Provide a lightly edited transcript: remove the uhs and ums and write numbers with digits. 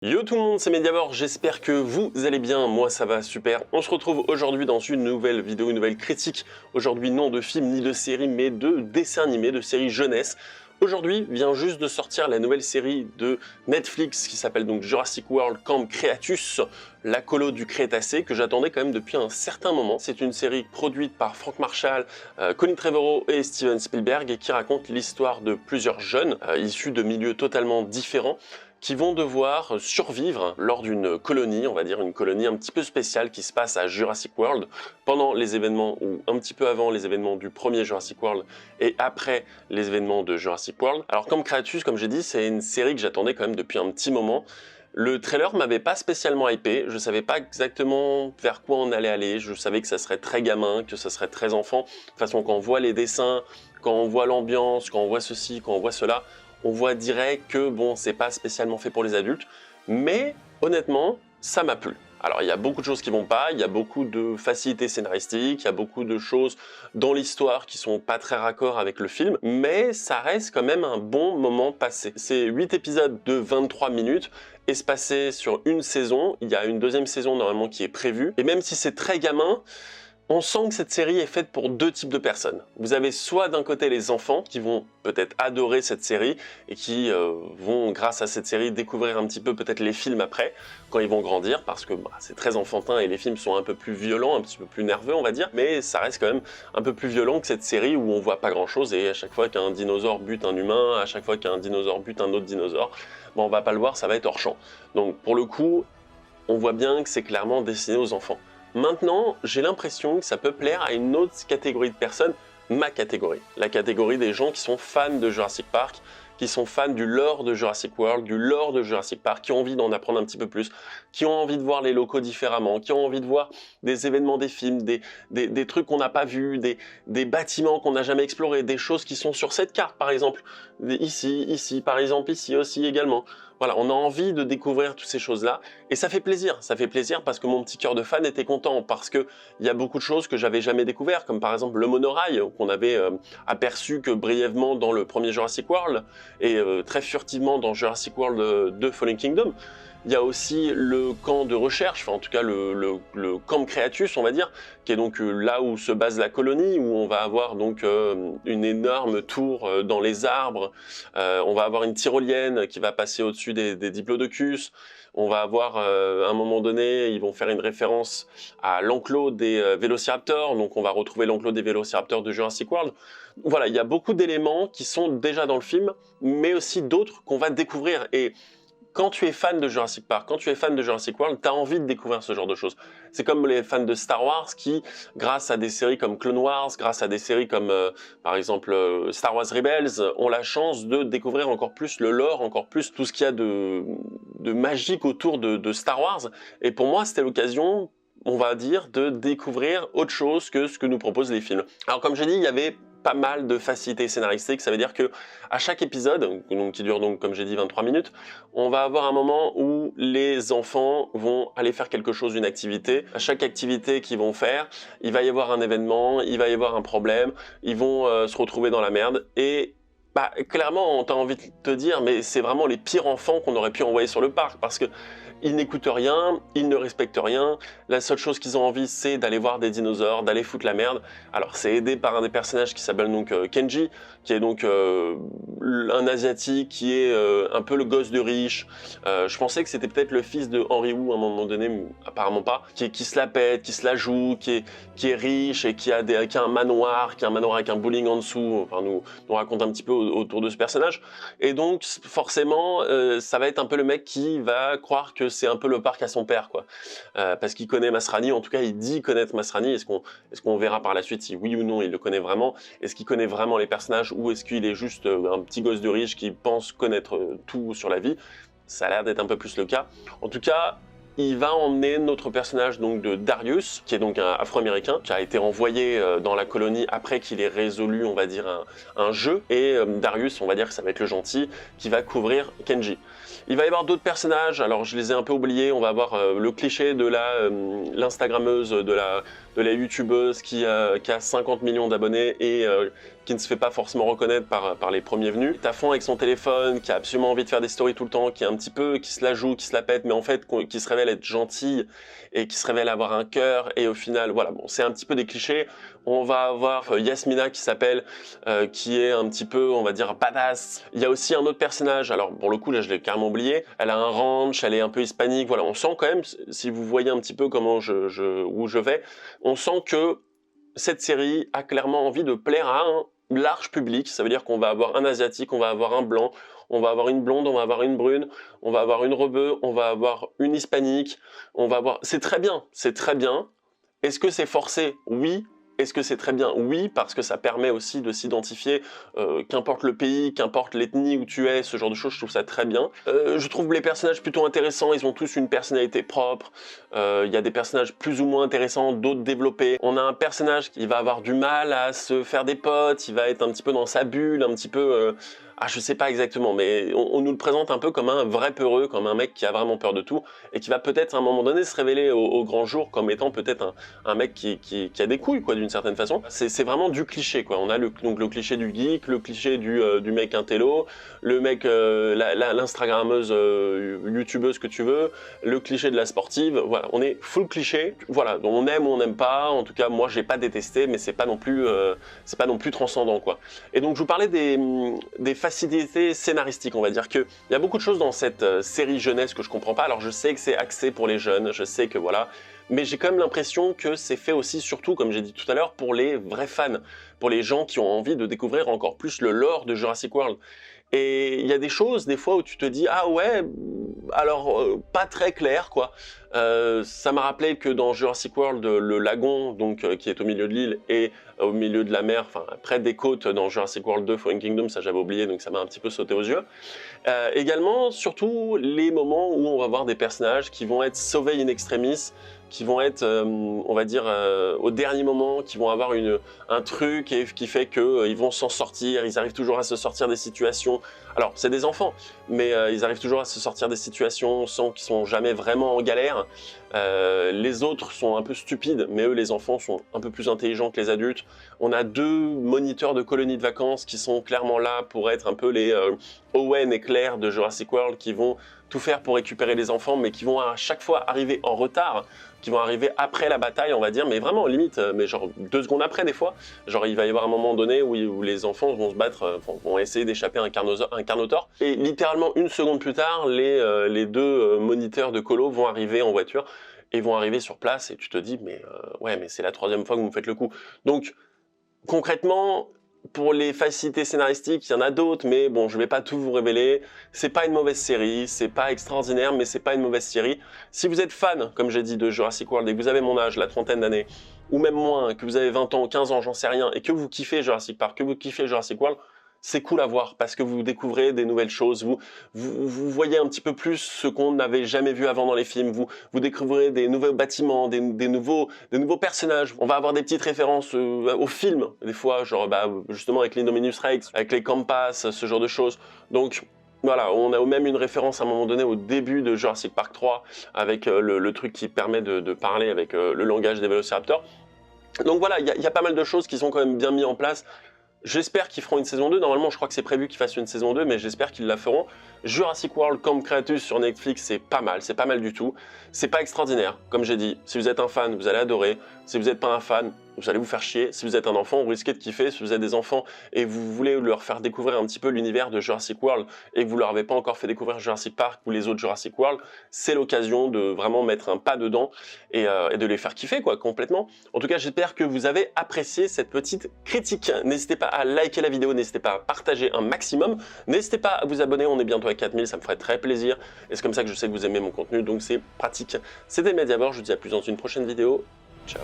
Yo tout le monde, c'est Mediabor, j'espère que vous allez bien, moi ça va super. On se retrouve aujourd'hui dans une nouvelle vidéo, une nouvelle critique. Aujourd'hui non de film ni de série, mais de dessin animé, de série jeunesse. Aujourd'hui vient juste de sortir la nouvelle série de Netflix qui s'appelle donc Jurassic World Camp Creatus, la colo du Crétacé, que j'attendais quand même depuis un certain moment. C'est une série produite par Frank Marshall, Colin Trevorrow et Steven Spielberg et qui raconte l'histoire de plusieurs jeunes issus de milieux totalement différents qui vont devoir survivre lors d'une colonie, on va dire une colonie un petit peu spéciale qui se passe à Jurassic World pendant les événements, ou un petit peu avant les événements du premier Jurassic World et après les événements de Jurassic World. Alors comme Creatus, comme j'ai dit, c'est une série que j'attendais quand même depuis un petit moment. Le trailer m'avait pas spécialement hypé, je savais pas exactement vers quoi on allait aller, je savais que ça serait très gamin, que ça serait très enfant. De toute façon, quand on voit les dessins, quand on voit l'ambiance, quand on voit ceci, quand on voit cela, on voit direct que bon, c'est pas spécialement fait pour les adultes, mais honnêtement, ça m'a plu. Alors il y a beaucoup de choses qui vont pas, il y a beaucoup de facilités scénaristiques, il y a beaucoup de choses dans l'histoire qui sont pas très raccord avec le film, mais ça reste quand même un bon moment passé. C'est 8 épisodes de 23 minutes, espacés sur une saison, il y a une deuxième saison normalement qui est prévue, et même si c'est très gamin, on sent que cette série est faite pour deux types de personnes. Vous avez soit d'un côté les enfants qui vont peut-être adorer cette série et qui vont, grâce à cette série, découvrir un petit peu peut-être les films après, quand ils vont grandir, parce que c'est très enfantin et les films sont un peu plus violents, un petit peu plus nerveux on va dire, mais ça reste quand même un peu plus violent que cette série où on voit pas grand-chose et à chaque fois qu'un dinosaure bute un humain, à chaque fois qu'un dinosaure bute un autre dinosaure, on va pas le voir, ça va être hors champ. Donc pour le coup, on voit bien que c'est clairement destiné aux enfants. Maintenant, j'ai l'impression que ça peut plaire à une autre catégorie de personnes, ma catégorie. La catégorie des gens qui sont fans de Jurassic Park, qui sont fans du lore de Jurassic World, du lore de Jurassic Park, qui ont envie d'en apprendre un petit peu plus, qui ont envie de voir les locaux différemment, qui ont envie de voir des événements des films, des trucs qu'on n'a pas vus, des bâtiments qu'on n'a jamais explorés, des choses qui sont sur cette carte par exemple, ici, par exemple ici aussi également. Voilà, on a envie de découvrir toutes ces choses-là et ça fait plaisir parce que mon petit cœur de fan était content, parce que il y a beaucoup de choses que j'avais jamais découvert, comme par exemple le monorail qu'on avait aperçu que brièvement dans le premier Jurassic World et très furtivement dans Jurassic World 2 Fallen Kingdom. Il y a aussi le camp de recherche, enfin en tout cas le camp Creatus on va dire, qui est donc là où se base la colonie, où on va avoir donc une énorme tour dans les arbres, on va avoir une tyrolienne qui va passer au-dessus des diplodocus, on va avoir à un moment donné, ils vont faire une référence à l'enclos des vélociraptors, donc on va retrouver l'enclos des vélociraptors de Jurassic World. Voilà, il y a beaucoup d'éléments qui sont déjà dans le film, mais aussi d'autres qu'on va découvrir. Et quand tu es fan de Jurassic Park, quand tu es fan de Jurassic World, tu as envie de découvrir ce genre de choses. C'est comme les fans de Star Wars qui, grâce à des séries comme Clone Wars, grâce à des séries comme, par exemple, Star Wars Rebels, ont la chance de découvrir encore plus le lore, encore plus tout ce qu'il y a de magique autour de Star Wars. Et pour moi, c'était l'occasion, on va dire, de découvrir autre chose que ce que nous proposent les films. Alors comme j'ai dit, il y avait pas mal de facilité scénaristique, ça veut dire que à chaque épisode, donc, qui dure donc comme j'ai dit 23 minutes, on va avoir un moment où les enfants vont aller faire quelque chose, une activité. À chaque activité qu'ils vont faire, il va y avoir un événement, il va y avoir un problème, ils vont se retrouver dans la merde et clairement, on t'a envie de te dire, mais c'est vraiment les pires enfants qu'on aurait pu envoyer sur le parc, parce que ils n'écoutent rien, ils ne respectent rien, la seule chose qu'ils ont envie, c'est d'aller voir des dinosaures, d'aller foutre la merde. Alors, c'est aidé par un des personnages qui s'appelle donc Kenji, qui est donc un Asiatique, qui est un peu le gosse de riche. Je pensais que c'était peut-être le fils de Henry Wu à un moment donné, mais apparemment pas, qui se la pète, qui se la joue, qui est riche et qui a un manoir, avec un bowling en dessous, enfin nous raconte un petit peu autour de ce personnage. Et donc, forcément, ça va être un peu le mec qui va croire que c'est un peu le parc à son père, quoi. Parce qu'il connaît Masrani, en tout cas, il dit connaître Masrani. Est-ce qu'on verra par la suite si oui ou non il le connaît vraiment? Est-ce qu'il connaît vraiment les personnages ou est-ce qu'il est juste un petit gosse de riche qui pense connaître tout sur la vie? Ça a l'air d'être un peu plus le cas. En tout cas, il va emmener notre personnage donc de Darius, qui est donc un Afro-Américain, qui a été envoyé dans la colonie après qu'il ait résolu, on va dire, un jeu. Et Darius, on va dire que ça va être le gentil, qui va couvrir Kenji. Il va y avoir d'autres personnages, alors je les ai un peu oubliés, on va avoir le cliché de l'instagrammeuse, de la youtubeuse qui a 50 millions d'abonnés et qui ne se fait pas forcément reconnaître par les premiers venus, qui est à fond avec son téléphone, qui a absolument envie de faire des stories tout le temps, qui est un petit peu, qui se la joue, qui se la pète, mais en fait qui se révèle être gentille et qui se révèle avoir un cœur, et au final, voilà, bon, c'est un petit peu des clichés. On va avoir Yasmina qui s'appelle, qui est un petit peu, on va dire, badass. Il y a aussi un autre personnage, alors pour le coup là je l'ai carrément oublié, elle a un ranch, elle est un peu hispanique, voilà, on sent quand même, si vous voyez un petit peu comment où je vais, on sent que cette série a clairement envie de plaire à un large public. Ça veut dire qu'on va avoir un asiatique, on va avoir un blanc, on va avoir une blonde, on va avoir une brune, on va avoir une rebeu, on va avoir une hispanique, on va avoir... C'est très bien, c'est très bien. Est-ce que c'est forcé? Oui. Est-ce que c'est très bien? Oui, parce que ça permet aussi de s'identifier, qu'importe le pays, qu'importe l'ethnie où tu es, ce genre de choses, je trouve ça très bien. Je trouve les personnages plutôt intéressants, ils ont tous une personnalité propre, il y a des personnages plus ou moins intéressants, d'autres développés. On a un personnage qui va avoir du mal à se faire des potes, il va être un petit peu dans sa bulle, un petit peu... je sais pas exactement, mais on nous le présente un peu comme un vrai peureux, comme un mec qui a vraiment peur de tout, et qui va peut-être à un moment donné se révéler au grand jour comme étant peut-être un mec qui a des couilles, quoi, d'une certaine façon. C'est vraiment du cliché, quoi. On a donc le cliché du geek, le cliché du mec intello, le mec, l'instagrammeuse, youtubeuse que tu veux, le cliché de la sportive, voilà, on est full cliché, voilà, donc on aime ou on n'aime pas, en tout cas moi j'ai pas détesté, mais c'est pas non plus transcendant, quoi. Et donc je vous parlais des facilités scénaristiques, on va dire qu'il y a beaucoup de choses dans cette série jeunesse que je comprends pas. Alors je sais que c'est axé pour les jeunes, je sais que voilà, mais j'ai quand même l'impression que c'est fait aussi surtout, comme j'ai dit tout à l'heure, pour les vrais fans, pour les gens qui ont envie de découvrir encore plus le lore de Jurassic World. Et il y a des choses, des fois, où tu te dis « Ah ouais, alors pas très clair, quoi ». Ça m'a rappelé que dans Jurassic World, le lagon, donc qui est au milieu de l'île, et au milieu de la mer, enfin près des côtes dans Jurassic World 2 Fallen Kingdom, ça j'avais oublié, donc ça m'a un petit peu sauté aux yeux. Également, surtout les moments où on va voir des personnages qui vont être sauvés in extremis, qui vont être, on va dire, au dernier moment, qui vont avoir un truc qui fait qu'ils vont s'en sortir, ils arrivent toujours à se sortir des situations. Alors, c'est des enfants, mais ils arrivent toujours à se sortir des situations sans qu'ils sont jamais vraiment en galère. Les autres sont un peu stupides, mais eux, les enfants, sont un peu plus intelligents que les adultes. On a 2 moniteurs de colonies de vacances qui sont clairement là pour être un peu les Owen et Claire de Jurassic World, qui vont tout faire pour récupérer les enfants, mais qui vont à chaque fois arriver en retard, qui vont arriver après la bataille, on va dire, mais vraiment limite, mais genre 2 secondes après des fois. Genre il va y avoir un moment donné où les enfants vont se battre, vont essayer d'échapper à un Carnotaur, et littéralement 1 seconde plus tard, les 2 moniteurs de colo vont arriver en voiture, et vont arriver sur place, et tu te dis, mais ouais, mais c'est la 3e fois que vous me faites le coup. Donc, concrètement, pour les facilités scénaristiques, il y en a d'autres, mais bon, je vais pas tout vous révéler. C'est pas une mauvaise série, c'est pas extraordinaire, mais c'est pas une mauvaise série. Si vous êtes fan, comme j'ai dit, de Jurassic World, et que vous avez mon âge, la 30aine d'années, ou même moins, que vous avez 20 ans, 15 ans, j'en sais rien, et que vous kiffez Jurassic Park, que vous kiffez Jurassic World, c'est cool à voir, parce que vous découvrez des nouvelles choses, vous voyez un petit peu plus ce qu'on n'avait jamais vu avant dans les films, vous découvrez des nouveaux bâtiments, des nouveaux personnages. On va avoir des petites références aux films, des fois, genre justement avec l'Indominus Rex, avec les Campasses, ce genre de choses. Donc voilà, on a même une référence à un moment donné au début de Jurassic Park 3, avec le truc qui permet de parler avec le langage des Vélociraptors. Donc voilà, il y a pas mal de choses qui sont quand même bien mises en place. J'espère qu'ils feront une saison 2, normalement je crois que c'est prévu qu'ils fassent une saison 2, mais j'espère qu'ils la feront. Jurassic World Camp Creatus sur Netflix, c'est pas mal du tout. C'est pas extraordinaire, comme j'ai dit. Si vous êtes un fan, vous allez adorer. Si vous n'êtes pas un fan, vous allez vous faire chier. Si vous êtes un enfant, vous risquez de kiffer. Si vous êtes des enfants et vous voulez leur faire découvrir un petit peu l'univers de Jurassic World et que vous leur avez pas encore fait découvrir Jurassic Park ou les autres Jurassic World, c'est l'occasion de vraiment mettre un pas dedans et de les faire kiffer, quoi, complètement. En tout cas, j'espère que vous avez apprécié cette petite critique. N'hésitez pas à liker la vidéo, n'hésitez pas à partager un maximum. N'hésitez pas à vous abonner, on est bientôt à 4000, ça me ferait très plaisir. Et c'est comme ça que je sais que vous aimez mon contenu, donc c'est pratique. C'était Mediavore, je vous dis à plus dans une prochaine vidéo. Ciao.